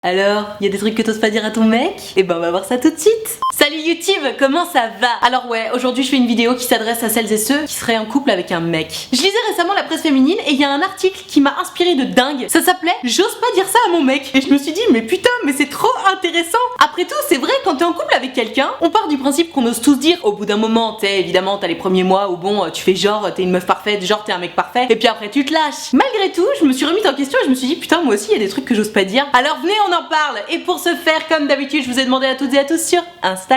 Alors, y a des trucs que t'oses pas dire à ton mec? Eh ben on va voir ça tout de suite. Salut YouTube, comment ça va? Alors ouais, aujourd'hui je fais une vidéo qui s'adresse à celles et ceux qui seraient en couple avec un mec. Je lisais récemment la presse féminine et il y a un article qui m'a inspiré de dingue. Ça s'appelait « J'ose pas dire ça à mon mec ». Et je me suis dit mais putain, mais c'est trop intéressant. Après tout, c'est vrai, quand t'es en couple avec quelqu'un, on part du principe qu'on ose tous dire au bout d'un moment. Évidemment, t'as les premiers mois où bon, tu fais genre t'es une meuf parfaite, genre t'es un mec parfait, et puis après tu te lâches. Malgré tout, je me suis remise en question et je me suis dit putain, moi aussi il y a des trucs que j'ose pas dire. Alors venez, on en parle. Et pour ce faire, comme d'habitude, je vous ai demandé à toutes et à tous sur Instagram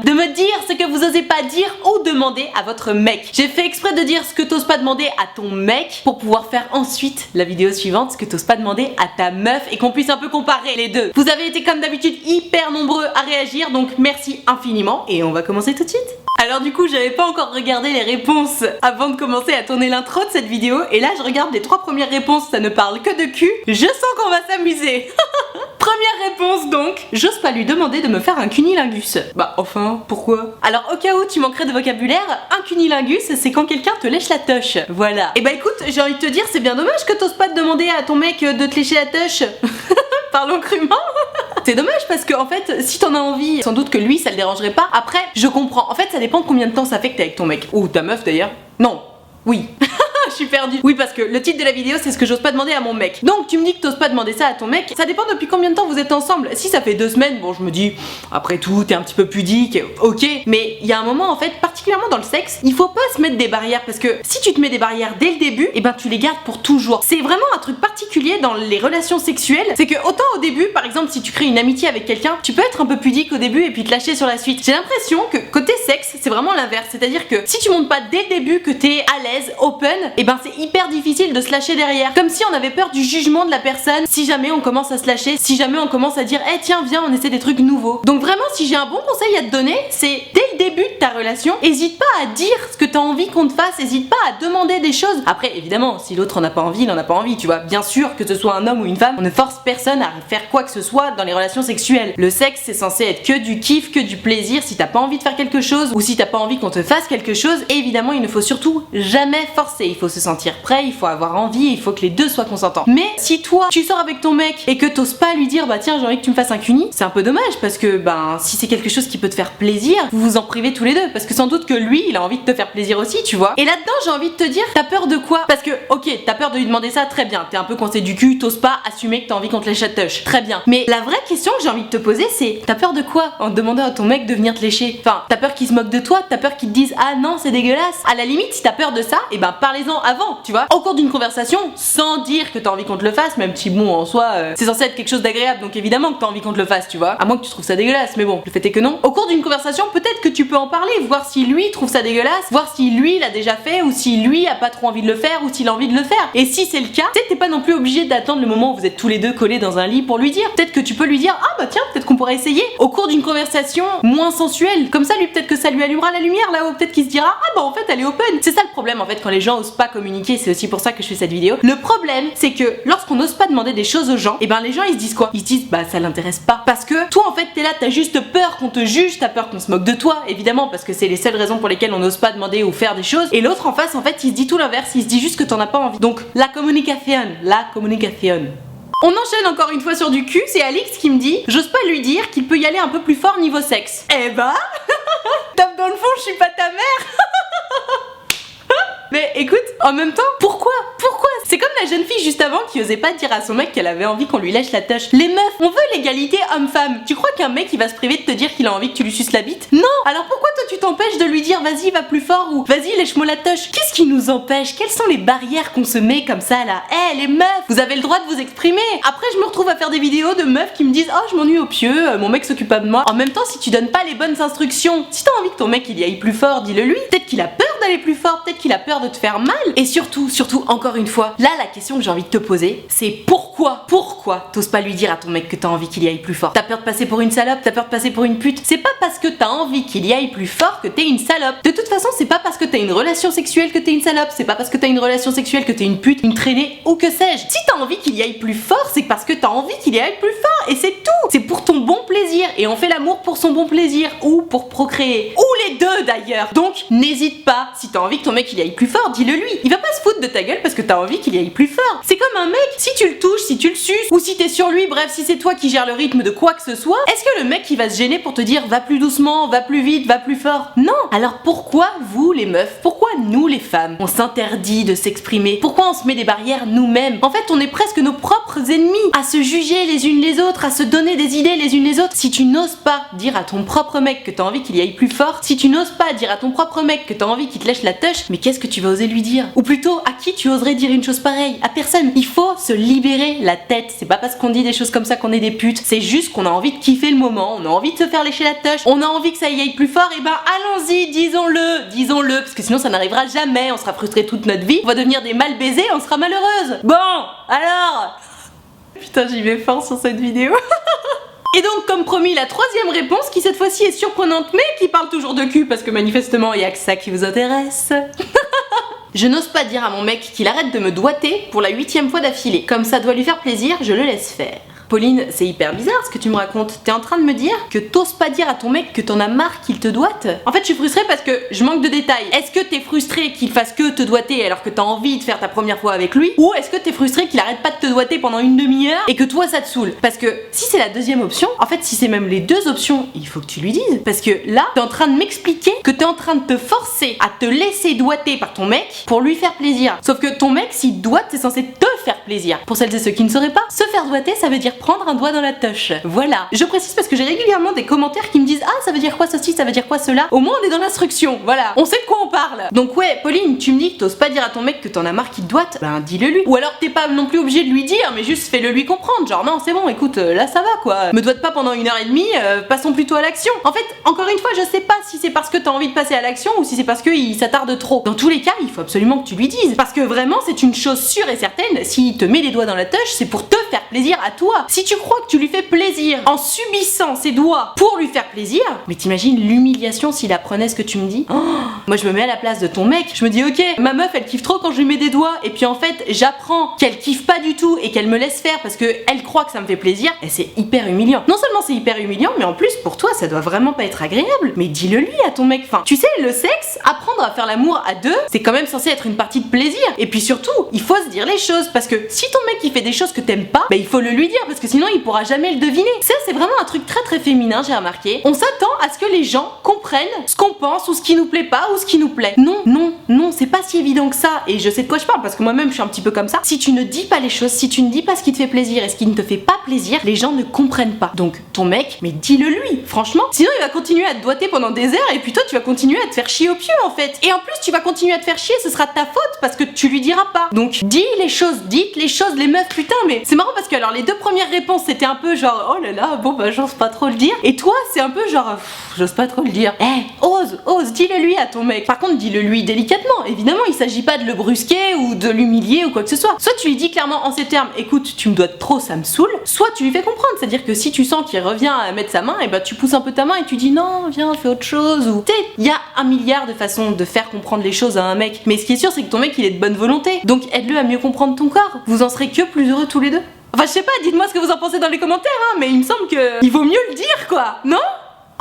de me dire ce que vous osez pas dire ou demander à votre mec. J'ai fait exprès de dire ce que t'oses pas demander à ton mec pour pouvoir faire ensuite la vidéo suivante, ce que t'oses pas demander à ta meuf, et qu'on puisse un peu comparer les deux. Vous avez été comme d'habitude hyper nombreux à réagir, donc merci infiniment et on va commencer tout de suite. Alors du coup, j'avais pas encore regardé les réponses avant de commencer à tourner l'intro de cette vidéo, et là je regarde les 3 premières réponses, ça ne parle que de cul. Je sens qu'on va s'amuser. Première réponse donc, j'ose pas lui demander de me faire un cunilingus. Bah enfin, pourquoi? Alors au cas où tu manquerais de vocabulaire, un cunilingus c'est quand quelqu'un te lèche la toche. Voilà. Et bah écoute, j'ai envie de te dire, c'est bien dommage que t'oses pas te demander à ton mec de te lécher la toche. Parlons crûment. C'est dommage parce que en fait, si t'en as envie, sans doute que lui ça le dérangerait pas. Après, je comprends. En fait, ça dépend de combien de temps ça fait que t'es avec ton mec. Ou ta meuf d'ailleurs. Non. Oui. Je suis perdue. Oui, parce que le titre de la vidéo c'est ce que j'ose pas demander à mon mec. Donc tu me dis que t'oses pas demander ça à ton mec. Ça dépend depuis combien de temps vous êtes ensemble. Si ça fait 2 semaines, bon je me dis après tout t'es un petit peu pudique, ok. Mais il y a un moment en fait, particulièrement dans le sexe, il faut pas se mettre des barrières, parce que si tu te mets des barrières dès le début, et ben tu les gardes pour toujours. C'est vraiment un truc particulier dans les relations sexuelles. C'est que autant au début, par exemple si tu crées une amitié avec quelqu'un, tu peux être un peu pudique au début et puis te lâcher sur la suite. J'ai l'impression que côté sexe c'est vraiment l'inverse. C'est-à-dire que si tu montres pas dès le début que t'es à l'aise, open, et ben c'est hyper difficile de se lâcher derrière. Comme si on avait peur du jugement de la personne si jamais on commence à se lâcher, si jamais on commence à dire eh tiens viens on essaie des trucs nouveaux. Donc vraiment si j'ai un bon conseil à te donner, c'est dès le début de ta relation, hésite pas à dire ce que t'as envie qu'on te fasse, hésite pas à demander des choses. Après évidemment si l'autre en a pas envie, il en a pas envie, tu vois. Bien sûr que ce soit un homme ou une femme, on ne force personne à faire quoi que ce soit dans les relations sexuelles. Le sexe c'est censé être que du kiff, que du plaisir. Si t'as pas envie de faire quelque chose ou si t'as pas envie qu'on te fasse quelque chose, évidemment il ne faut surtout jamais forcer. Il faut se sentir prêt, il faut avoir envie, il faut que les deux soient consentants. Mais si toi tu sors avec ton mec et que t'oses pas lui dire bah tiens j'ai envie que tu me fasses un cuni, c'est un peu dommage parce que ben si c'est quelque chose qui peut te faire plaisir, vous vous en privez tous les deux, parce que sans doute que lui il a envie de te faire plaisir aussi, tu vois. Et là-dedans j'ai envie de te dire, t'as peur de quoi? Parce que ok, t'as peur de lui demander ça, très bien, t'es un peu coincé du cul, t'oses pas assumer que t'as envie qu'on te lèche la touche, très bien. Mais la vraie question que j'ai envie de te poser c'est, t'as peur de quoi en demandant à ton mec de venir te lécher? Enfin, t'as peur qu'il se moque de toi, t'as peur qu'il te dise ah non c'est dégueulasse. À la limite si t'as peur de ça, et ben parlez-en avant, tu vois, au cours d'une conversation, sans dire que t'as envie qu'on te le fasse, même si bon en soi c'est censé être quelque chose d'agréable, donc évidemment que t'as envie qu'on te le fasse, tu vois, à moins que tu trouves ça dégueulasse, mais bon, le fait est que non. Au cours d'une conversation, peut-être que tu peux en parler, voir si lui trouve ça dégueulasse, voir si lui l'a déjà fait, ou si lui a pas trop envie de le faire, ou s'il a envie de le faire. Et si c'est le cas, tu sais, t'es pas non plus obligé d'attendre le moment où vous êtes tous les deux collés dans un lit pour lui dire. Peut-être que tu peux lui dire ah bah tiens, peut-être qu'on pourrait essayer au cours d'une conversation moins sensuelle, comme ça lui peut-être que ça lui allumera la lumière là haut, peut-être qu'il se dira ah bah en fait elle est open. C'est ça le problème en fait quand les gens osent pas communiquer, c'est aussi pour ça que je fais cette vidéo. Le problème c'est que lorsqu'on n'ose pas demander des choses aux gens, et ben les gens ils se disent quoi? Ils se disent bah ça l'intéresse pas, parce que toi en fait t'es là, t'as juste peur qu'on te juge, t'as peur qu'on se moque de toi, évidemment, parce que c'est les seules raisons pour lesquelles on n'ose pas demander ou faire des choses. Et l'autre en face en fait il se dit tout l'inverse, il se dit juste que t'en as pas envie. Donc la communication. On enchaîne encore une fois sur du cul, c'est Alix qui me dit j'ose pas lui dire qu'il peut y aller un peu plus fort niveau sexe. Eh bah tape dans le fond, je suis pas ta mère. Mais écoute, en même temps, pourquoi? C'est comme la jeune fille juste avant qui osait pas dire à son mec qu'elle avait envie qu'on lui lèche la touche. Les meufs, on veut l'égalité homme-femme. Tu crois qu'un mec il va se priver de te dire qu'il a envie que tu lui suces la bite? Non. Alors pourquoi toi tu t'empêches de lui dire vas-y va plus fort ou vas-y lèche-moi la touche? Qu'est-ce qui nous empêche? Quelles sont les barrières qu'on se met comme ça là? Eh les meufs, vous avez le droit de vous exprimer. Après je me retrouve à faire des vidéos de meufs qui me disent oh je m'ennuie au pieu, mon mec s'occupe pas de moi. En même temps si tu donnes pas les bonnes instructions, si t'as envie que ton mec il y aille plus fort, dis-le lui. Peut-être qu'il a peur d'aller plus fort, peut-être qu'il a peur de te faire mal. Et surtout, encore une fois, là la question que j'ai envie de te poser, c'est pourquoi t'oses pas lui dire à ton mec que t'as envie qu'il y aille plus fort? T'as peur de passer pour une salope, t'as peur de passer pour une pute. C'est pas parce que t'as envie qu'il y aille plus fort que t'es une salope. De toute façon, c'est pas parce que t'as une relation sexuelle que t'es une salope, c'est pas parce que t'as une relation sexuelle que t'es une pute, une traînée ou que sais-je. Si t'as envie qu'il y aille plus fort, c'est parce que t'as envie qu'il y aille plus fort, et c'est tout. C'est pour ton bon plaisir, et on fait l'amour pour son bon plaisir, ou pour procréer, ou les deux. deux d'ailleurs. Donc n'hésite pas, si t'as envie que ton mec il aille plus fort, dis-le lui. Il va pas se foutre de ta gueule parce que t'as envie qu'il aille plus fort. C'est comme un mec, si tu le touches, si tu le suces, ou si t'es sur lui, bref, si c'est toi qui gères le rythme de quoi que ce soit, est-ce que le mec il va se gêner pour te dire va plus doucement, va plus vite, va plus fort? Non. Alors pourquoi vous les meufs, pourquoi nous les femmes, on s'interdit de s'exprimer? Pourquoi on se met des barrières nous-mêmes? En fait, on est presque nos propres ennemis, à se juger les unes les autres, à se donner des idées les unes les autres. Si tu n'oses pas dire à ton propre mec que t'as envie qu'il y aille plus fort, si tu n'oses pas dire à ton propre mec que t'as envie qu'il te lèche la touche, mais qu'est-ce que tu vas oser lui dire? Ou plutôt, à qui tu oserais dire une chose pareille? À personne. Il faut se libérer la tête. C'est pas parce qu'on dit des choses comme ça qu'on est des putes, c'est juste qu'on a envie de kiffer le moment, on a envie de se faire lécher la touche, on a envie que ça y aille plus fort, et ben allons-y, disons-le, parce que sinon ça n'arrivera jamais, on sera frustré toute notre vie, on va devenir des mal baisés, on sera malheureuse. Bon, alors... Putain, j'y vais fort sur cette vidéo. Et donc, comme promis, la troisième réponse, qui cette fois-ci est surprenante, mais qui parle toujours de cul, parce que manifestement, il y a que ça qui vous intéresse. Je n'ose pas dire à mon mec qu'il arrête de me doiter pour la 8e fois d'affilée. Comme ça doit lui faire plaisir, je le laisse faire. Pauline, c'est hyper bizarre ce que tu me racontes. T'es en train de me dire que t'oses pas dire à ton mec que t'en as marre qu'il te doite? En fait, je suis frustrée parce que je manque de détails. Est-ce que t'es frustrée qu'il fasse que te doiter alors que t'as envie de faire ta première fois avec lui? Ou est-ce que t'es frustrée qu'il arrête pas de te doiter pendant une demi-heure et que toi ça te saoule? Parce que si c'est la deuxième option, en fait, si c'est même les deux options, il faut que tu lui dises. Parce que là, t'es en train de m'expliquer que t'es en train de te forcer à te laisser doiter par ton mec pour lui faire plaisir. Sauf que ton mec, s'il te doite, c'est censé te faire plaisir. Pour celles et ceux qui ne sauraient pas, se faire doiter, ça veut dire prendre un doigt dans la touche. Voilà. Je précise parce que j'ai régulièrement des commentaires qui me disent ah, ça veut dire quoi ceci, ça veut dire quoi cela. Au moins on est dans l'instruction. Voilà. On sait de quoi on parle. Donc ouais, Pauline, tu me dis que t'oses pas dire à ton mec que t'en as marre qu'il te doite, ben dis-le lui. Ou alors t'es pas non plus obligé de lui dire, mais juste fais-le lui comprendre. Genre non, c'est bon, écoute, là ça va quoi. Me doite pas pendant 1h30, passons plutôt à l'action. En fait, encore une fois, je sais pas si c'est parce que t'as envie de passer à l'action ou si c'est parce qu'il s'attarde trop. Dans tous les cas, il faut absolument que tu lui dises. Parce que vraiment, c'est une chose sûre et certaine, s'il te met les doigts dans la touche, c'est pour te faire plaisir à toi. Si tu crois que tu lui fais plaisir en subissant ses doigts pour lui faire plaisir, mais t'imagines l'humiliation s'il apprenait ce que tu me dis? Oh, moi je me mets à la place de ton mec, je me dis ok, ma meuf elle kiffe trop quand je lui mets des doigts, et puis en fait j'apprends qu'elle kiffe pas du tout et qu'elle me laisse faire parce que elle croit que ça me fait plaisir, et c'est hyper humiliant. Non seulement c'est hyper humiliant, mais en plus pour toi ça doit vraiment pas être agréable. Mais dis-le lui à ton mec. Enfin, tu sais, le sexe, apprendre à faire l'amour à deux, c'est quand même censé être une partie de plaisir. Et puis surtout, il faut se dire les choses, parce que si ton mec il fait des choses que t'aimes pas, bah il faut le lui dire, parce que sinon il pourra jamais le deviner. Ça c'est vraiment un truc très très féminin, j'ai remarqué. On s'attend à ce que les gens comprennent ce qu'on pense ou ce qui nous plaît pas ou ce qui nous plaît. Non, c'est pas si évident que ça. Et je sais de quoi je parle parce que moi-même je suis un petit peu comme ça. Si tu ne dis pas les choses, si tu ne dis pas ce qui te fait plaisir et ce qui ne te fait pas plaisir, les gens ne comprennent pas. Donc ton mec, mais dis-le lui, franchement. Sinon il va continuer à te doiter pendant des heures et puis toi tu vas continuer à te faire chier au pieu en fait. Et en plus tu vas continuer à te faire chier, ce sera de ta faute parce que tu lui diras pas. Donc dis les choses, dites les choses les meufs, putain. Mais c'est marrant parce que alors les deux premières réponses c'était un peu genre oh là là, bon bah j'ose pas trop le dire. Et toi c'est un peu genre j'ose pas trop le dire. Ose, dis-le lui à ton mec. Par contre dis-le lui délicatement. Évidemment il s'agit pas de le brusquer ou de l'humilier ou quoi que ce soit. Soit tu lui dis clairement en ces termes, écoute tu me dois trop, ça me saoule. Soit tu lui fais comprendre, c'est-à-dire que si tu sens qu'il revient à mettre sa main, et bah tu pousses un peu ta main et tu dis non viens fais autre chose. Ou tu sais, il y a un milliard de façons de faire comprendre les choses à un mec. Mais ce qui est sûr c'est que ton mec il est de bonne volonté. Donc aide-le à mieux comprendre ton corps. Vous en serez que plus heureux tous les deux. Enfin je sais pas, dites-moi ce que vous en pensez dans les commentaires hein, mais il me semble que il vaut mieux le dire quoi, non?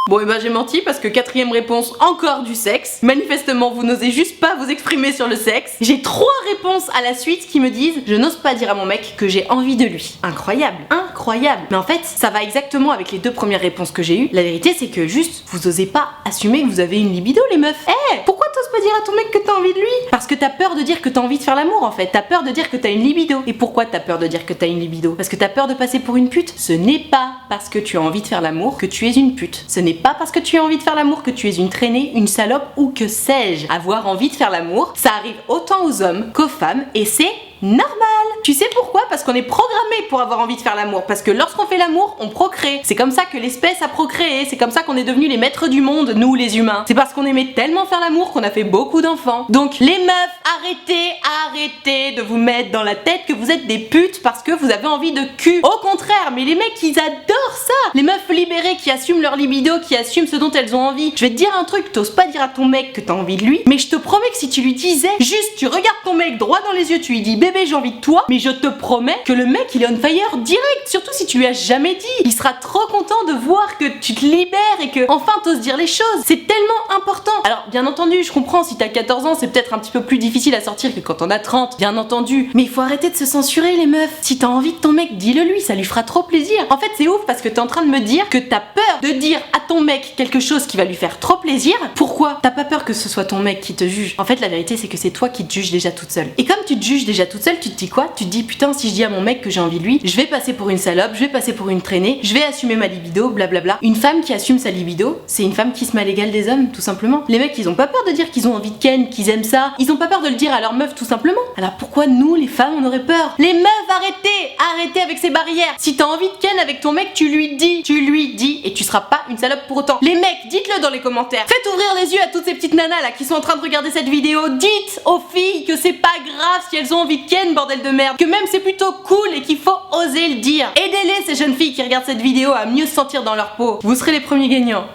Bon et ben j'ai menti parce que quatrième réponse, encore du sexe. Manifestement vous n'osez juste pas vous exprimer sur le sexe. J'ai 3 réponses à la suite qui me disent je n'ose pas dire à mon mec que j'ai envie de lui. Incroyable, incroyable. Mais en fait ça va exactement avec les 2 premières réponses que j'ai eues. La vérité c'est que juste vous osez pas assumer que vous avez une libido les meufs. Pourquoi t'oses pas dire à ton mec que t'as envie de lui? Parce que t'as peur de dire que t'as envie de faire l'amour en fait. T'as peur de dire que t'as une libido. Et pourquoi t'as peur de dire que t'as une libido? Parce que t'as peur de passer pour une pute. Ce n'est pas parce que tu as envie de faire l'amour que tu es une pute. Ce n'est pas parce que tu as envie de faire l'amour que tu es une traînée, une salope ou que sais-je. Avoir envie de faire l'amour, ça arrive autant aux hommes qu'aux femmes et c'est normal. Tu sais pourquoi? Parce qu'on est programmé pour avoir envie de faire l'amour. Parce que lorsqu'on fait l'amour, on procrée. C'est comme ça que l'espèce a procréé. C'est comme ça qu'on est devenus les maîtres du monde, nous les humains. C'est parce qu'on aimait tellement faire l'amour qu'on a fait beaucoup d'enfants. Donc les meufs, arrêtez de vous mettre dans la tête que vous êtes des putes parce que vous avez envie de cul. Au contraire, mais les mecs ils adorent J'adore ça. Les meufs libérées qui assument leur libido, qui assument ce dont elles ont envie. Je vais te dire un truc, t'oses pas dire à ton mec que t'as envie de lui, mais je te promets que si tu lui disais, juste tu regardes ton mec droit dans les yeux, tu lui dis bébé j'ai envie de toi, mais je te promets que le mec il est on fire direct, surtout si tu lui as jamais dit. Il sera trop content de voir que tu te libères et que enfin t'oses dire les choses. C'est tellement important. Alors bien entendu, je comprends, si t'as 14 ans, c'est peut-être un petit peu plus difficile à sortir que quand on a 30, bien entendu. Mais il faut arrêter de se censurer les meufs. Si t'as envie de ton mec, dis-le lui, ça lui fera trop plaisir. En fait, c'est ouf parce que t'es en train de me dire que t'as peur de dire à ton mec quelque chose qui va lui faire trop plaisir. Pourquoi? T'as pas peur que ce soit ton mec qui te juge. En fait, la vérité, c'est que c'est toi qui te juges déjà toute seule. Et comme tu te juges déjà toute seule, tu te dis quoi? Tu te dis putain, si je dis à mon mec que j'ai envie de lui, je vais passer pour une salope, je vais passer pour une traînée, je vais assumer ma libido, blablabla. Une femme qui assume sa libido, c'est une femme qui se met à l'égal des hommes, tout simplement. Les mecs, ils ont pas peur de dire qu'ils ont envie de ken, qu'ils aiment ça. Ils ont pas peur de le dire à leur meuf, tout simplement. Alors pourquoi nous, les femmes, on aurait peur? Les meufs, arrêtez avec ces barrières. Si t'as envie de ken avec ton mec, tu lui dis, et tu seras pas une salope pour autant. Les mecs, dites-le dans les commentaires. Faites ouvrir les yeux à toutes ces petites nanas là qui sont en train de regarder cette vidéo. Dites aux filles que c'est pas grave si elles ont envie de ken, bordel de merde. Que même c'est plutôt cool et qu'il faut oser le dire. Aidez-les, ces jeunes filles qui regardent cette vidéo, à mieux se sentir dans leur peau. Vous serez les premiers gagnants.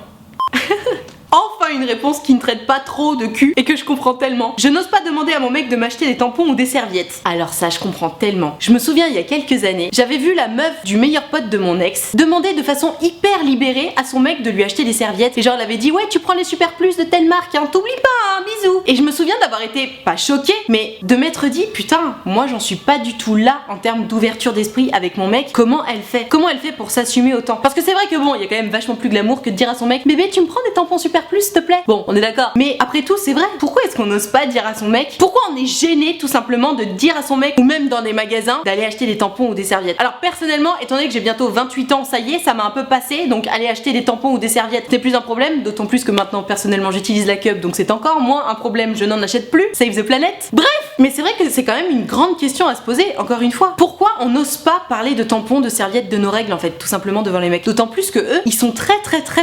Enfin une réponse qui ne traite pas trop de cul et que je comprends tellement. Je n'ose pas demander à mon mec de m'acheter des tampons ou des serviettes. Alors ça je comprends tellement. Je me souviens il y a quelques années, j'avais vu la meuf du meilleur pote de mon ex demander de façon hyper libérée à son mec de lui acheter des serviettes. Et genre elle avait dit ouais tu prends les Super Plus de telle marque hein, t'oublies pas hein, bisous. Et je me souviens d'avoir été pas choquée mais de m'être dit putain moi j'en suis pas du tout là en termes d'ouverture d'esprit avec mon mec. Comment elle fait pour s'assumer autant? Parce que c'est vrai que bon il y a quand même vachement plus glamour que de dire à son mec bébé tu me prends des tampons Super Plus s'il te plaît. Bon, on est d'accord. Mais après tout, c'est vrai. Pourquoi est-ce qu'on n'ose pas dire à son mec? Pourquoi on est gêné tout simplement de dire à son mec ou même dans des magasins d'aller acheter des tampons ou des serviettes? Alors personnellement, étant donné que j'ai bientôt 28 ans, ça y est, ça m'a un peu passé. Donc aller acheter des tampons ou des serviettes, c'est plus un problème. D'autant plus que maintenant, personnellement, j'utilise la cup, donc c'est encore moins un problème. Je n'en achète plus. Save the planet. Bref, mais c'est vrai que c'est quand même une grande question à se poser. Encore une fois, pourquoi on n'ose pas parler de tampons, de serviettes, de nos règles en fait, tout simplement devant les mecs? D'autant plus que eux, ils sont très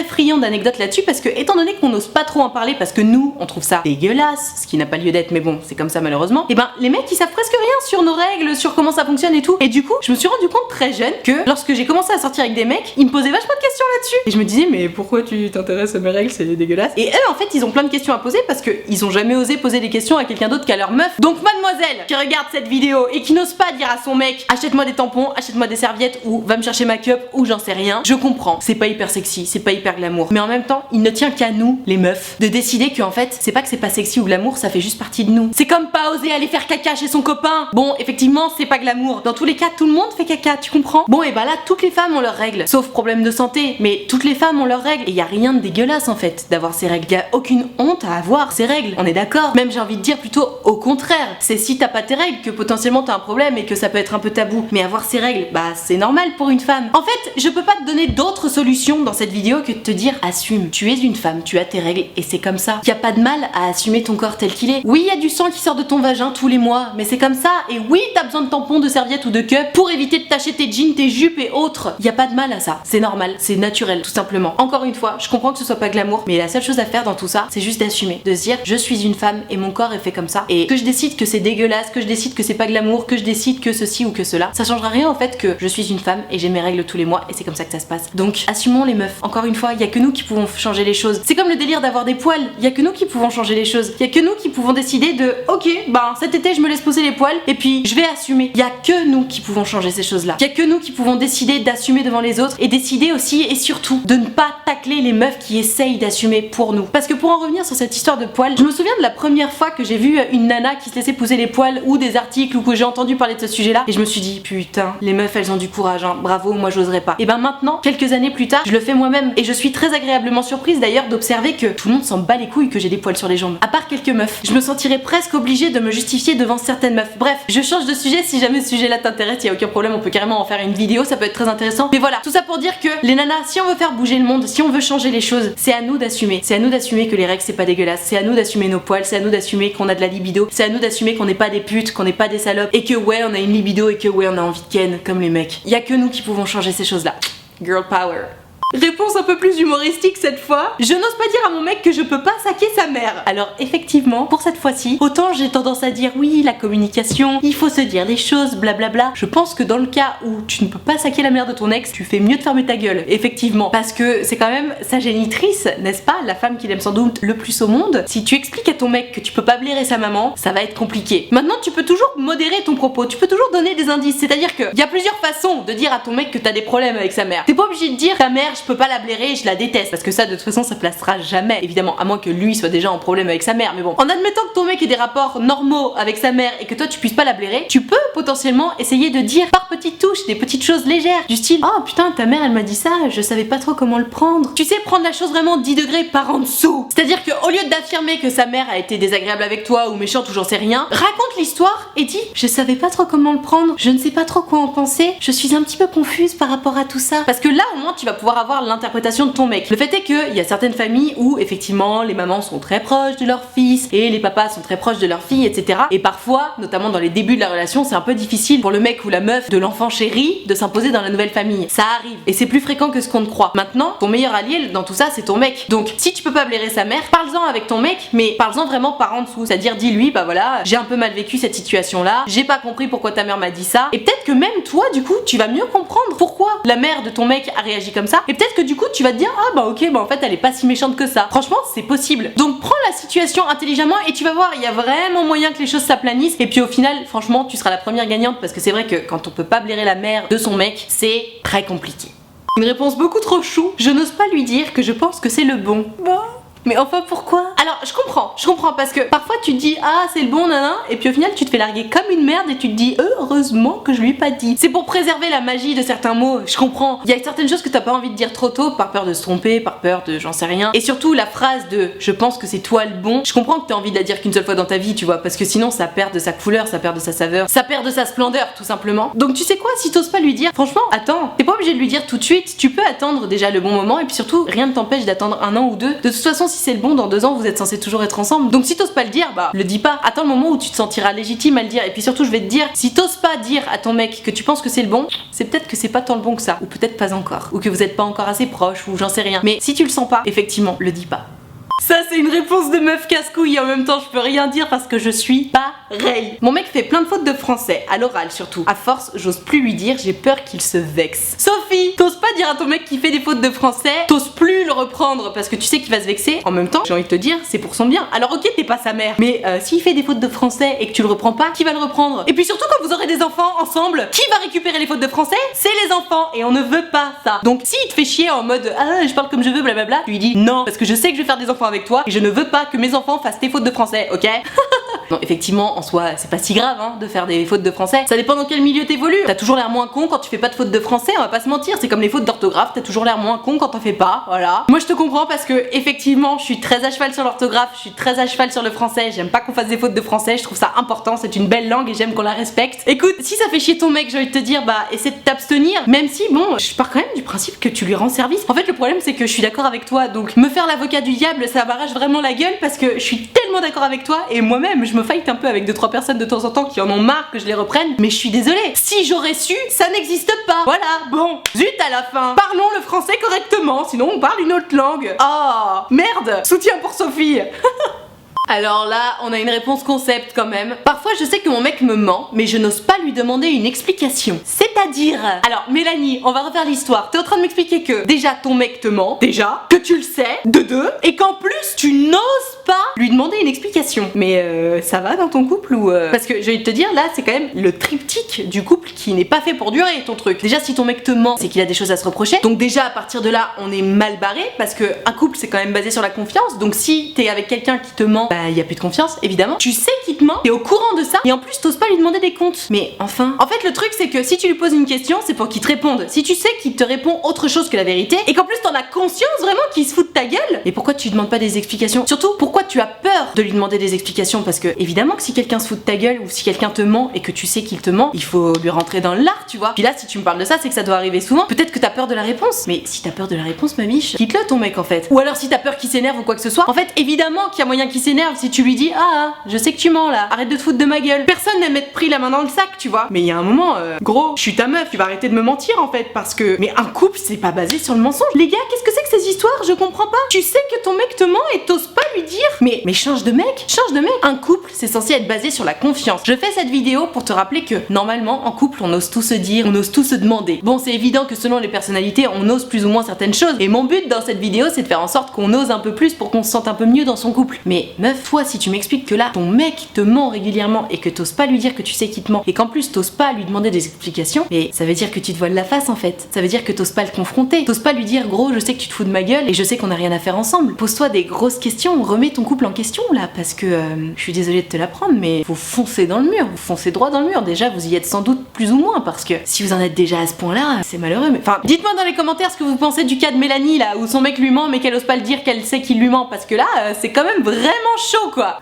friands d'anecdotes là-dessus parce que étant donné qu'on n'ose pas trop en parler parce que nous on trouve ça dégueulasse, ce qui n'a pas lieu d'être mais bon c'est comme ça malheureusement, et ben les mecs ils savent presque rien sur nos règles, sur comment ça fonctionne et tout. Et du coup je me suis rendu compte très jeune que lorsque j'ai commencé à sortir avec des mecs, ils me posaient vachement de questions là-dessus et je me disais mais pourquoi tu t'intéresses à mes règles, c'est dégueulasse. Et eux en fait ils ont plein de questions à poser parce que ils ont jamais osé poser des questions à quelqu'un d'autre qu'à leur meuf. Donc mademoiselle qui regarde cette vidéo et qui n'ose pas dire à son mec achète-moi des tampons, achète-moi des serviettes ou va me chercher ma cup ou j'en sais rien, je comprends, c'est pas hyper sexy, c'est pas hyper glamour, mais en même temps il ne tient qu'à nous les meufs de décider que en fait c'est pas que c'est pas sexy ou glamour, ça fait juste partie de nous. C'est comme pas oser aller faire caca chez son copain. Bon effectivement c'est pas glamour, dans tous les cas tout le monde fait caca, tu comprends? Bon et bah là toutes les femmes ont leurs règles, sauf problème de santé, mais toutes les femmes ont leurs règles et y a rien de dégueulasse en fait d'avoir ces règles, y a aucune honte à avoir ces règles, on est d'accord? Même j'ai envie de dire plutôt au contraire, c'est si t'as pas tes règles que potentiellement t'as un problème et que ça peut être un peu tabou, mais avoir ces règles bah c'est normal pour une femme. En fait je peux pas te donner d'autres solutions dans cette vidéo que de te dire assume, tu es une femme, tu as tes règles et c'est comme ça. Y a pas de mal à assumer ton corps tel qu'il est. Oui, il y a du sang qui sort de ton vagin tous les mois, mais c'est comme ça. Et oui, t'as besoin de tampons, de serviettes ou de cups pour éviter de tacher tes jeans, tes jupes et autres. Y a pas de mal à ça. C'est normal, c'est naturel, tout simplement. Encore une fois, je comprends que ce soit pas glamour, mais la seule chose à faire dans tout ça, c'est juste d'assumer, de se dire je suis une femme et mon corps est fait comme ça. Et que je décide que c'est dégueulasse, que je décide que c'est pas glamour, que je décide que ceci ou que cela, ça changera rien en fait que je suis une femme et j'ai mes règles tous les mois et c'est comme ça que ça se passe. Donc assumons les meufs. Encore une fois, y a que nous qui pouvons changer les choses. C'est comme le délire d'avoir des poils. Y a que nous qui pouvons changer les choses. Y a que nous qui pouvons décider de ok, ben cet été je me laisse pousser les poils et puis je vais assumer. Y a que nous qui pouvons changer ces choses-là. Y a que nous qui pouvons décider d'assumer devant les autres et décider aussi et surtout de ne pas tacler les meufs qui essayent d'assumer pour nous. Parce que pour en revenir sur cette histoire de poils, je me souviens de la première fois que j'ai vu une nana qui se laissait pousser les poils ou des articles ou que j'ai entendu parler de ce sujet-là et je me suis dit putain, les meufs elles ont du courage, hein. Bravo, moi j'oserais pas. Et ben maintenant, quelques années plus tard, je le fais moi-même et je suis très agréablement surprise d'ailleurs d'observer que tout le monde s'en bat les couilles que j'ai des poils sur les jambes. À part quelques meufs. Je me sentirais presque obligée de me justifier devant certaines meufs. Bref, je change de sujet si jamais ce sujet-là t'intéresse, y a aucun problème, on peut carrément en faire une vidéo, ça peut être très intéressant. Mais voilà, tout ça pour dire que les nanas, si on veut faire bouger le monde, si on veut changer les choses, c'est à nous d'assumer. C'est à nous d'assumer que les règles c'est pas dégueulasse, c'est à nous d'assumer nos poils, c'est à nous d'assumer qu'on a de la libido, c'est à nous d'assumer qu'on n'est pas des putes, qu'on n'est pas des salopes et que ouais, on a une libido et que ouais, on a envie de ken comme les mecs. Y a que nous qui pouvons changer ces choses-là. Girl power. Réponse un peu plus humoristique cette fois. Je n'ose pas dire à mon mec que je peux pas saquer sa mère. Alors effectivement, pour cette fois-ci, autant j'ai tendance à dire oui, la communication, il faut se dire les choses, blablabla. Je pense que dans le cas où tu ne peux pas saquer la mère de ton ex, tu fais mieux de fermer ta gueule. Effectivement, parce que c'est quand même sa génitrice, n'est-ce pas, la femme qu'il aime sans doute le plus au monde. Si tu expliques à ton mec que tu peux pas blairer sa maman, ça va être compliqué. Maintenant, tu peux toujours modérer ton propos, tu peux toujours donner des indices, c'est-à-dire que il y a plusieurs façons de dire à ton mec que t'as des problèmes avec sa mère. T'es pas obligé de dire ta mère, je peux pas la blairer, je la déteste, parce que ça de toute façon ça placera jamais, évidemment, à moins que lui soit déjà en problème avec sa mère. Mais bon, en admettant que ton mec ait des rapports normaux avec sa mère et que toi tu puisses pas la blairer, tu peux potentiellement essayer de dire par petites touches des petites choses légères, du style oh putain ta mère elle m'a dit ça, je savais pas trop comment le prendre. Tu sais, prendre la chose vraiment 10 degrés par en dessous. C'est-à-dire que au lieu d'affirmer que sa mère a été désagréable avec toi ou méchante ou j'en sais rien, raconte l'histoire et dis je savais pas trop comment le prendre, je ne sais pas trop quoi en penser, je suis un petit peu confuse par rapport à tout ça. Parce que là au moins tu vas pouvoir avoir l'interprétation de ton mec. Le fait est qu'il y a certaines familles où effectivement les mamans sont très proches de leur fils et les papas sont très proches de leur fille, etc. Et parfois, notamment dans les débuts de la relation, c'est un peu difficile pour le mec ou la meuf de l'enfant chéri de s'imposer dans la nouvelle famille. Ça arrive et c'est plus fréquent que ce qu'on ne croit. Maintenant, ton meilleur allié dans tout ça c'est ton mec. Donc si tu peux pas blairer sa mère, parle-en avec ton mec, mais parle-en vraiment par en dessous. C'est-à-dire dis-lui bah voilà, j'ai un peu mal vécu cette situation là, j'ai pas compris pourquoi ta mère m'a dit ça, et peut-être que même toi du coup tu vas mieux comprendre pourquoi la mère de ton mec a réagi comme ça, et peut-être que du coup tu vas te dire ah bah ok bah en fait elle est pas si méchante que ça. Franchement c'est possible. Donc prends la situation intelligemment et tu vas voir, il y a vraiment moyen que les choses s'aplanissent, et puis au final franchement tu seras la première gagnante, parce que c'est vrai que quand on peut pas blairer la mère de son mec, c'est très compliqué. Une réponse beaucoup trop chou, je n'ose pas lui dire que je pense que c'est le bon. Bon. Mais enfin pourquoi? Alors je comprends parce que parfois tu te dis ah c'est le bon nana et puis au final tu te fais larguer comme une merde et tu te dis heureusement que je lui ai pas dit. C'est pour préserver la magie de certains mots, je comprends. Il y a certaines choses que t'as pas envie de dire trop tôt par peur de se tromper, par peur de j'en sais rien. Et surtout la phrase de je pense que c'est toi le bon, je comprends que t'as envie de la dire qu'une seule fois dans ta vie tu vois, parce que sinon ça perd de sa couleur, ça perd de sa saveur, ça perd de sa splendeur tout simplement. Donc tu sais quoi, si t'oses pas lui dire, franchement attends, t'es pas obligé de lui dire tout de suite, tu peux attendre déjà le bon moment et puis surtout rien ne t'empêche d'attendre 1 an ou 2. De toute façon si c'est le bon, dans 2 ans vous êtes censés toujours être ensemble, donc si t'oses pas le dire, bah le dis pas, attends le moment où tu te sentiras légitime à le dire. Et puis surtout je vais te dire, si t'oses pas dire à ton mec que tu penses que c'est le bon, c'est peut-être que c'est pas tant le bon que ça, ou peut-être pas encore, ou que vous êtes pas encore assez proches, ou j'en sais rien, mais si tu le sens pas, effectivement le dis pas. Ça c'est une réponse de meuf casse-couille et en même temps je peux rien dire parce que je suis pareil. Mon mec fait plein de fautes de français, à l'oral surtout. À force, j'ose plus lui dire, j'ai peur qu'il se vexe. Sophie, t'oses pas dire à ton mec qui fait des fautes de français, t'oses plus le reprendre parce que tu sais qu'il va se vexer. En même temps, j'ai envie de te dire, c'est pour son bien. Alors ok, t'es pas sa mère, mais s'il fait des fautes de français et que tu le reprends pas, qui va le reprendre? Et puis surtout quand vous aurez des enfants ensemble, qui va récupérer les fautes de français? C'est les enfants et on ne veut pas ça. Donc s'il te fait chier en mode ah je parle comme je veux blablabla, tu lui dis non parce que je sais que je vais faire des enfants avec toi et je ne veux pas que mes enfants fassent tes fautes de français, ok? Non, effectivement, en soi, c'est pas si grave hein, de faire des fautes de français. Ça dépend dans quel milieu t'évolues. T'as toujours l'air moins con quand tu fais pas de fautes de français, on va pas se mentir. C'est comme les fautes d'orthographe, t'as toujours l'air moins con quand t'en fais pas, voilà. Moi je te comprends parce que effectivement, je suis très à cheval sur l'orthographe, je suis très à cheval sur le français. J'aime pas qu'on fasse des fautes de français, je trouve ça important, c'est une belle langue et j'aime qu'on la respecte. Écoute, si ça fait chier ton mec, j'ai envie de te dire, bah essaie de t'abstenir. Même si, bon, je pars quand même du principe que tu lui rends service. En fait, le problème c'est que je suis d'accord avec toi, donc me faire l'avocat du diable, ça m'arrache vraiment la gueule parce que je suis tellement d'accord avec toi et moi-même, je me fight un peu avec 2-3 personnes de temps en temps qui en ont marre que je les reprenne, mais je suis désolée. Si j'aurais su, ça n'existe pas. Voilà, bon, zut à la fin. Parlons le français correctement, sinon on parle une autre langue. Oh, merde, soutien pour Sophie. Alors là, on a une réponse concept quand même. Parfois, je sais que mon mec me ment, mais je n'ose pas lui demander une explication. C'est-à-dire... Alors, Mélanie, on va refaire l'histoire. T'es en train de m'expliquer que, déjà, ton mec te ment, déjà, que tu le sais, de deux, et qu'en plus, tu n'oses pas lui demander une explication. Mais ça va dans ton couple ou... Parce que, je vais te dire, là, c'est quand même le triptyque du couple qui n'est pas fait pour durer, ton truc. Déjà, si ton mec te ment, c'est qu'il a des choses à se reprocher. Donc déjà, à partir de là, on est mal barré, parce que un couple, c'est quand même basé sur la confiance. Donc si t'es avec quelqu'un qui te ment, bah, y a plus de confiance, évidemment. Tu sais qu'il te ment, t'es au courant de ça, et en plus t'oses pas lui demander des comptes. Mais enfin... En fait, le truc c'est que si tu lui poses une question, c'est pour qu'il te réponde. Si tu sais qu'il te répond autre chose que la vérité, et qu'en plus t'en as conscience vraiment qu'il se fout de ta gueule, mais pourquoi tu lui demandes pas des explications? Surtout, pourquoi tu as peur de lui demander des explications? Parce que, évidemment que si quelqu'un se fout de ta gueule, ou si quelqu'un te ment, et que tu sais qu'il te ment, il faut lui rentrer dans l'art, tu vois. Puis là, si tu me parles de ça, c'est que ça doit arriver souvent. Peut-être que t'as peur de la réponse. Mais si t'as peur de la réponse, ma biche, quitte-le ton mec en fait. Ou alors si t'as peur qu'il s'énerve ou quoi que ce soit, en fait, évidemment qu'il y a moyen qu'il s'énerve s'énerve si tu lui dis ah, je sais que tu mens là, arrête de te foutre de ma gueule. Personne n'aime être pris la main dans le sac, tu vois. Mais il y a un moment, gros, je suis ta meuf, tu vas arrêter de me mentir en fait, parce que. Mais un couple, c'est pas basé sur le mensonge. Les gars, qu'est-ce que c'est que ces histoires? Je comprends pas. Tu sais que ton mec te ment et t'oses pas lui dire. Mais change de mec, change de mec. Un couple, c'est censé être basé sur la confiance. Je fais cette vidéo pour te rappeler que normalement, en couple, on ose tout se dire, on ose tout se demander. Bon, c'est évident que selon les personnalités, on ose plus ou moins certaines choses. Et mon but dans cette vidéo, c'est de faire en sorte qu'on ose un peu plus pour qu'on se sente un peu mieux dans son couple. Mais meuf, toi, si tu m'expliques que là, ton mec te ment régulièrement et que t'oses pas lui dire que tu sais qu'il te ment et qu'en plus t'oses pas lui demander des explications, et ça veut dire que tu te voiles la face en fait. Ça veut dire que t'oses pas le confronter. T'oses pas lui dire gros, je sais que tu te fous de ma gueule et je sais qu'on a rien à faire ensemble. Pose-toi des grosses questions, remets ton couple en question là, parce que je suis désolée de te l'apprendre, mais vous foncez dans le mur, vous foncez droit dans le mur. Déjà, vous y êtes sans doute plus ou moins, parce que si vous en êtes déjà à ce point-là, c'est malheureux. Mais enfin, dites-moi dans les commentaires ce que vous pensez du cas de Mélanie là, où son mec lui ment mais qu'elle ose pas le dire qu'elle sait qu'il lui ment, parce que là, c'est quand même vraiment chaud quoi.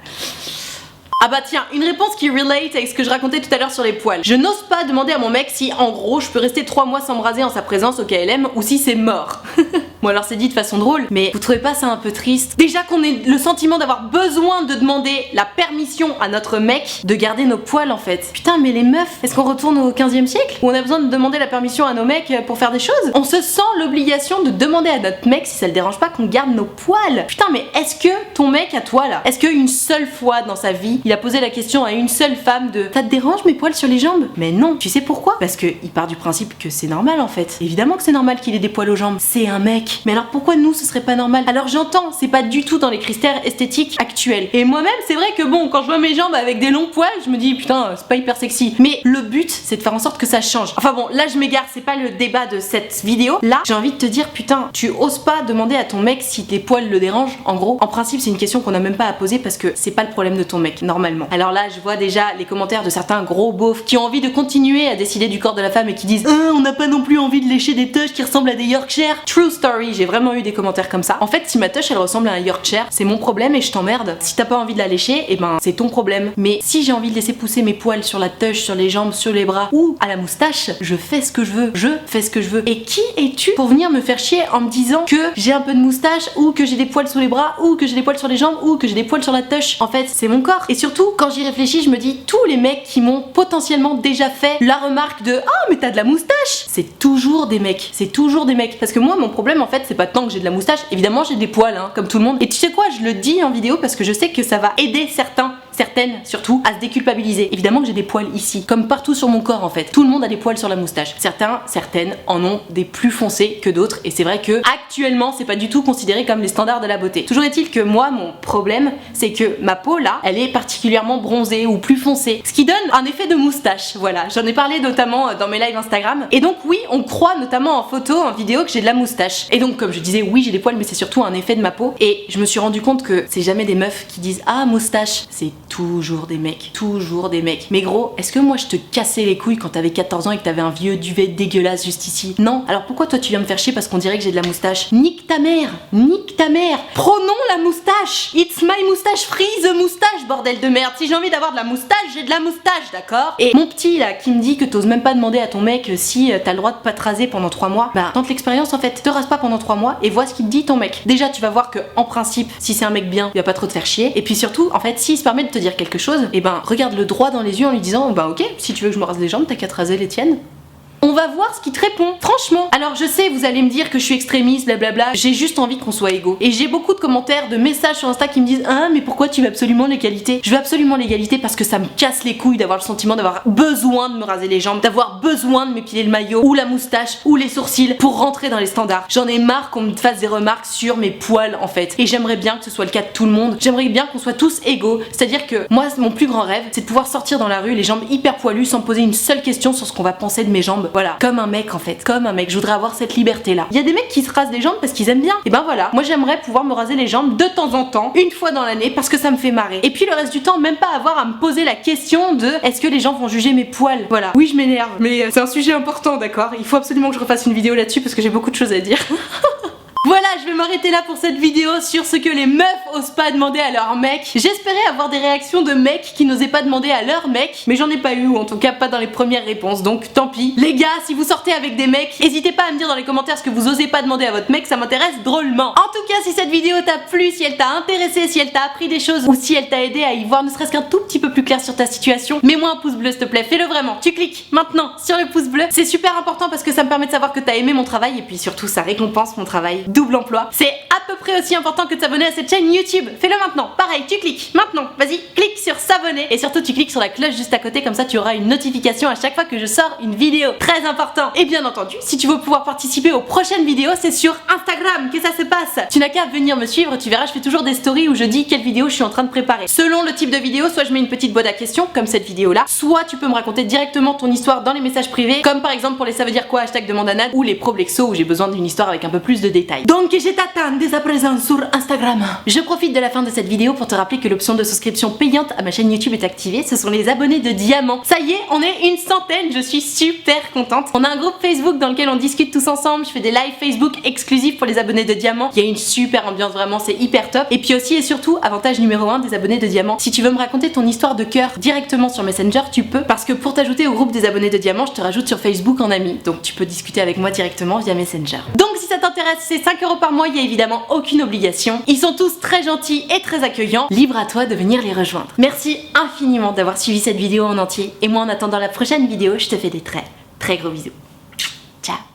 Ah bah tiens, une réponse qui relate avec ce que je racontais tout à l'heure sur les poils. Je n'ose pas demander à mon mec si en gros je peux rester 3 mois sans me raser en sa présence au KLM ou si c'est mort. Bon alors c'est dit de façon drôle, mais vous trouvez pas ça un peu triste? Déjà qu'on ait le sentiment d'avoir besoin de demander la permission à notre mec de garder nos poils en fait. Putain mais les meufs, est-ce qu'on retourne au 15e siècle où on a besoin de demander la permission à nos mecs pour faire des choses? On se sent l'obligation de demander à notre mec si ça le dérange pas qu'on garde nos poils. Putain mais est-ce que ton mec à toi là, est-ce qu'une seule fois dans sa vie, il a posé la question à une seule femme de ça te dérange mes poils sur les jambes? Mais non, tu sais pourquoi? Parce que il part du principe que c'est normal en fait. Évidemment que c'est normal qu'il ait des poils aux jambes. C'est un mec. Mais alors pourquoi nous ce serait pas normal? Alors j'entends, c'est pas du tout dans les critères esthétiques actuels. Et moi-même, c'est vrai que bon, quand je vois mes jambes avec des longs poils, je me dis putain, c'est pas hyper sexy. Mais le but, c'est de faire en sorte que ça change. Enfin bon, là je m'égare, c'est pas le débat de cette vidéo. Là, j'ai envie de te dire putain, tu oses pas demander à ton mec si tes poils le dérangent. En gros, en principe, c'est une question qu'on a même pas à poser parce que c'est pas le problème de ton mec, normalement. Alors là, je vois déjà les commentaires de certains gros beaufs qui ont envie de continuer à décider du corps de la femme et qui disent on n'a pas non plus envie de lécher des tuches qui ressemblent à des Yorkshire. True story, j'ai vraiment eu des commentaires comme ça. En fait, si ma tuche elle ressemble à un Yorkshire, c'est mon problème et je t'emmerde. Si t'as pas envie de la lécher, et ben c'est ton problème. Mais si j'ai envie de laisser pousser mes poils sur la tuche, sur les jambes, sur les bras ou à la moustache, je fais ce que je veux. Je fais ce que je veux. Et qui es-tu pour venir me faire chier en me disant que j'ai un peu de moustache ou que j'ai des poils sous les bras ou que j'ai des poils sur les jambes ou que j'ai des poils sur la tuche? En fait, c'est mon corps. Et surtout, quand j'y réfléchis, je me dis tous les mecs qui m'ont potentiellement déjà fait la remarque de ah mais t'as de la moustache, c'est toujours des mecs, c'est toujours des mecs. Parce que moi mon problème en fait c'est pas tant que j'ai de la moustache, évidemment j'ai des poils hein, comme tout le monde. Et tu sais quoi, je le dis en vidéo parce que je sais que ça va aider certaines surtout à se déculpabiliser. Évidemment que j'ai des poils ici, comme partout sur mon corps en fait. Tout le monde a des poils sur la moustache. Certaines en ont des plus foncés que d'autres et c'est vrai que actuellement c'est pas du tout considéré comme les standards de la beauté. Toujours est-il que moi mon problème c'est que ma peau là elle est particulièrement bronzée ou plus foncée, ce qui donne un effet de moustache. Voilà, j'en ai parlé notamment dans mes lives Instagram. Et donc oui, on croit notamment en photo, en vidéo que j'ai de la moustache. Et donc comme je disais, oui j'ai des poils mais c'est surtout un effet de ma peau. Et je me suis rendu compte que c'est jamais des meufs qui disent ah moustache, c'est toujours des mecs, toujours des mecs. Mais gros, est-ce que moi je te cassais les couilles quand t'avais 14 ans et que t'avais un vieux duvet dégueulasse juste ici? Non. Alors pourquoi toi tu viens me faire chier parce qu'on dirait que j'ai de la moustache? Nique ta mère, nique ta mère. Prenons la moustache. It's my moustache, free the moustache, bordel de merde. Si j'ai envie d'avoir de la moustache, j'ai de la moustache, d'accord? Et mon petit là qui me dit que t'oses même pas demander à ton mec si t'as le droit de pas te raser pendant 3 mois, bah tente l'expérience en fait, te rase pas pendant 3 mois et vois ce qu'il te dit ton mec. Déjà tu vas voir que en principe, si c'est un mec bien, il va pas trop te faire chier. Et puis surtout, en fait, s'il se permet de te dire quelque chose, et ben regarde-le droit dans les yeux en lui disant bah ok, si tu veux que je me rase les jambes, t'as qu'à te raser les tiennes. On va voir ce qui te répond, franchement. Alors je sais, vous allez me dire que je suis extrémiste, blablabla. J'ai juste envie qu'on soit égaux. Et j'ai beaucoup de commentaires, de messages sur Insta qui me disent ah mais pourquoi tu veux absolument l'égalité? Je veux absolument l'égalité parce que ça me casse les couilles d'avoir le sentiment d'avoir besoin de me raser les jambes, d'avoir besoin de m'épiler le maillot ou la moustache ou les sourcils pour rentrer dans les standards. J'en ai marre qu'on me fasse des remarques sur mes poils en fait. Et j'aimerais bien que ce soit le cas de tout le monde. J'aimerais bien qu'on soit tous égaux. C'est-à-dire que moi mon plus grand rêve c'est de pouvoir sortir dans la rue les jambes hyper poilues sans poser une seule question sur ce qu'on va penser de mes jambes. Voilà, comme un mec en fait, comme un mec. Je voudrais avoir cette liberté là. Il y a des mecs qui se rasent les jambes parce qu'ils aiment bien. Et ben voilà, moi j'aimerais pouvoir me raser les jambes de temps en temps, une fois dans l'année parce que ça me fait marrer. Et puis le reste du temps, même pas avoir à me poser la question de est-ce que les gens vont juger mes poils. Voilà. Oui, je m'énerve, mais c'est un sujet important, d'accord? Il faut absolument que je refasse une vidéo là-dessus parce que j'ai beaucoup de choses à dire. Voilà, je vais m'arrêter là pour cette vidéo sur ce que les meufs osent pas demander à leur mec. J'espérais avoir des réactions de mecs qui n'osaient pas demander à leur mec, mais j'en ai pas eu, ou en tout cas pas dans les premières réponses, donc tant pis. Les gars, si vous sortez avec des mecs, n'hésitez pas à me dire dans les commentaires ce que vous osez pas demander à votre mec, ça m'intéresse drôlement. En tout cas, si cette vidéo t'a plu, si elle t'a intéressé, si elle t'a appris des choses, ou si elle t'a aidé à y voir ne serait-ce qu'un tout petit peu plus clair sur ta situation, mets-moi un pouce bleu s'il te plaît, fais-le vraiment. Tu cliques maintenant sur le pouce bleu, c'est super important parce que ça me permet de savoir que t'as aimé mon travail et puis surtout ça récompense mon travail. Double emploi. C'est à peu près aussi important que de s'abonner à cette chaîne YouTube. Fais-le maintenant. Pareil, tu cliques maintenant. Vas-y, clique sur s'abonner et surtout tu cliques sur la cloche juste à côté, comme ça tu auras une notification à chaque fois que je sors une vidéo. Très important. Et bien entendu, si tu veux pouvoir participer aux prochaines vidéos, c'est sur Instagram que ça se passe. Tu n'as qu'à venir me suivre, tu verras, je fais toujours des stories où je dis quelle vidéo je suis en train de préparer. Selon le type de vidéo, soit je mets une petite boîte à questions comme cette vidéo là, soit tu peux me raconter directement ton histoire dans les messages privés, comme par exemple pour les ça veut dire quoi #demandanade ou les Problexo où j'ai besoin d'une histoire avec un peu plus de détails. Donc je t'attends dès à présent sur Instagram. Je profite de la fin de cette vidéo pour te rappeler que l'option de souscription payante à ma chaîne YouTube est activée, ce sont les abonnés de diamant. Ça y est, on est une centaine, je suis super contente. On a un groupe Facebook dans lequel on discute tous ensemble, je fais des lives Facebook exclusifs pour les abonnés de diamant. Il y a une super ambiance, vraiment, c'est hyper top. Et puis aussi et surtout, avantage numéro 1 des abonnés de diamant, si tu veux me raconter ton histoire de cœur directement sur Messenger, tu peux, parce que pour t'ajouter au groupe des abonnés de diamant, je te rajoute sur Facebook en ami. Donc tu peux discuter avec moi directement via Messenger. Donc si ça t'intéresse, c'est 5 € par mois, il y a évidemment aucune obligation. Ils sont tous très gentils et très accueillants. Libre à toi de venir les rejoindre. Merci infiniment d'avoir suivi cette vidéo en entier. Et moi en attendant la prochaine vidéo, je te fais des très gros bisous. Ciao.